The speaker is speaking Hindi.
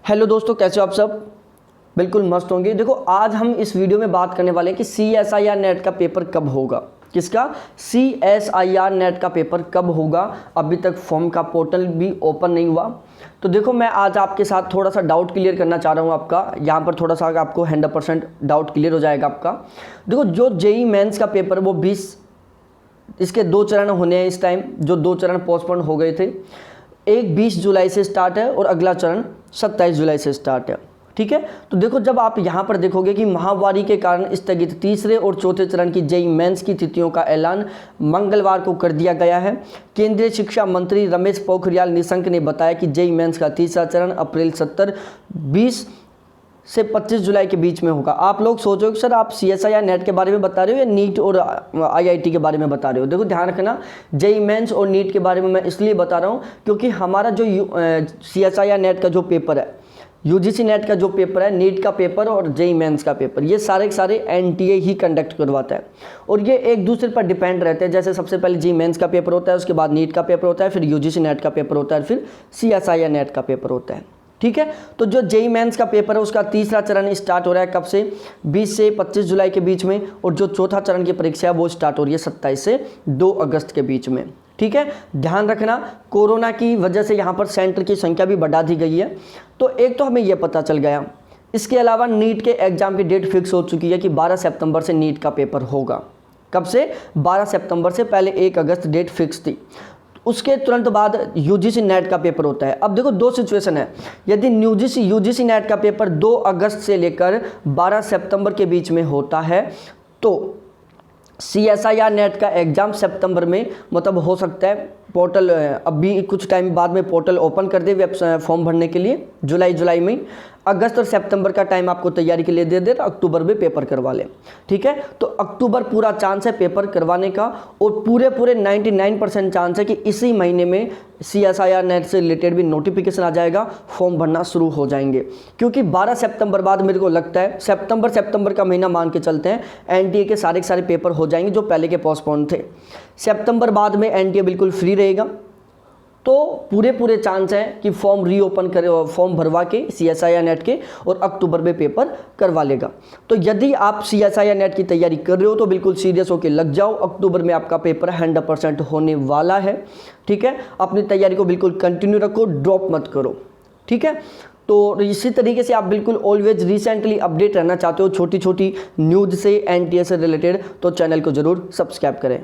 हेलो दोस्तों, कैसे हो आप सब? बिल्कुल मस्त होंगे। देखो, आज हम इस वीडियो में बात करने वाले हैं कि CSIR नेट का पेपर कब होगा। किसका? CSIR नेट का पेपर कब होगा। अभी तक फॉर्म का पोर्टल भी ओपन नहीं हुआ। तो देखो, मैं आज आपके साथ थोड़ा सा डाउट क्लियर करना चाह रहा हूँ आपका। यहाँ पर थोड़ा सा आपको 100% डाउट क्लियर हो जाएगा आपका। देखो, जो JEE मेंस का पेपर वो 20 इसके 2 चरण होने हैं इस टाइम। जो 2 चरण पोस्टपोन हो गए थे, एक 20 जुलाई से स्टार्ट है और अगला चरण 27 जुलाई से स्टार्ट है। ठीक है, तो देखो, जब आप यहाँ पर देखोगे कि महामारी के कारण स्थगित तीसरे और चौथे चरण की JEE मेंस की तिथियों का ऐलान मंगलवार को कर दिया गया है। केंद्रीय शिक्षा मंत्री रमेश पोखरियाल निशंक ने बताया कि JEE मेंस का तीसरा चरण अप्रैल 20 से 25 जुलाई के बीच में होगा। आप लोग सोचोगे सर आप CSIR नेट के बारे में बता रहे हो या नीट और IIT के बारे में बता रहे हो। देखो, ध्यान रखना, JEE मेंस और नीट के बारे में मैं इसलिए बता रहा हूँ क्योंकि हमारा जो CSIR नेट का जो पेपर है, UGC नेट का जो पेपर है, नीट का पेपर और JEE मेंस का पेपर, ये सारे के सारे NTA ही कंडक्ट करवाता है और ये एक दूसरे पर डिपेंड रहते हैं। जैसे सबसे पहले JEE मेंस का पेपर होता है, उसके बाद नीट का पेपर होता है, फिर UGC नेट का पेपर होता है, फिर CSIR नेट का पेपर होता है। ठीक है, तो जो JEE मेंस का पेपर है उसका तीसरा चरण स्टार्ट हो रहा है कब से? 20 से 25 जुलाई के बीच में। और जो चौथा चरण की परीक्षा है वो स्टार्ट हो रही है 27 से 2 अगस्त के बीच में। ठीक है, ध्यान रखना, कोरोना की वजह से यहाँ पर सेंटर की संख्या भी बढ़ा दी गई है। तो एक तो हमें यह पता चल गया। इसके अलावा नीट के एग्जाम की डेट फिक्स हो चुकी है कि 12 सितंबर से नीट का पेपर होगा। कब से? 12 सितंबर से, पहले 1 अगस्त डेट फिक्स थी। उसके तुरंत बाद UGC नेट का पेपर होता है। अब देखो, 2 सिचुएशन है। यदि UGC नेट का पेपर 2 अगस्त से लेकर 12 सितंबर के बीच में होता है तो CSIR नेट का एग्ज़ाम सितंबर में मतलब हो सकता है। पोर्टल अभी कुछ टाइम बाद में पोर्टल ओपन कर दे फॉर्म भरने के लिए, जुलाई में। अगस्त और सितंबर का टाइम आपको तैयारी के लिए दे दे तो अक्टूबर में पेपर करवा ले। ठीक है, तो अक्टूबर पूरा चांस है पेपर करवाने का और पूरे 99% चांस है कि इसी महीने में CSIR नेट से रिलेटेड भी नोटिफिकेशन आ जाएगा, फॉर्म भरना शुरू हो जाएंगे। क्योंकि 12 सितंबर बाद मेरे को लगता है सितंबर का महीना मान के चलते हैं, NTA के सारे पेपर हो जाएंगे जो पहले के पोस्टपोन थे। सितंबर बाद में NTA बिल्कुल फ्री रहेगा, तो पूरे चांस है कि फॉर्म रीओपन करे, फॉर्म भरवा के CSIR नेट के और अक्टूबर में पेपर करवा लेगा। तो यदि आप CSIR नेट की तैयारी कर रहे हो तो बिल्कुल सीरियस होकर लग जाओ। अक्टूबर में आपका पेपर 100% होने वाला है। ठीक है, अपनी तैयारी को बिल्कुल कंटिन्यू रखो, ड्रॉप मत करो। ठीक है, तो इसी तरीके से आप बिल्कुल ऑलवेज रिसेंटली अपडेट रहना चाहते हो छोटी न्यूज़ से, NTA से रिलेटेड, तो चैनल को ज़रूर सब्सक्राइब करें।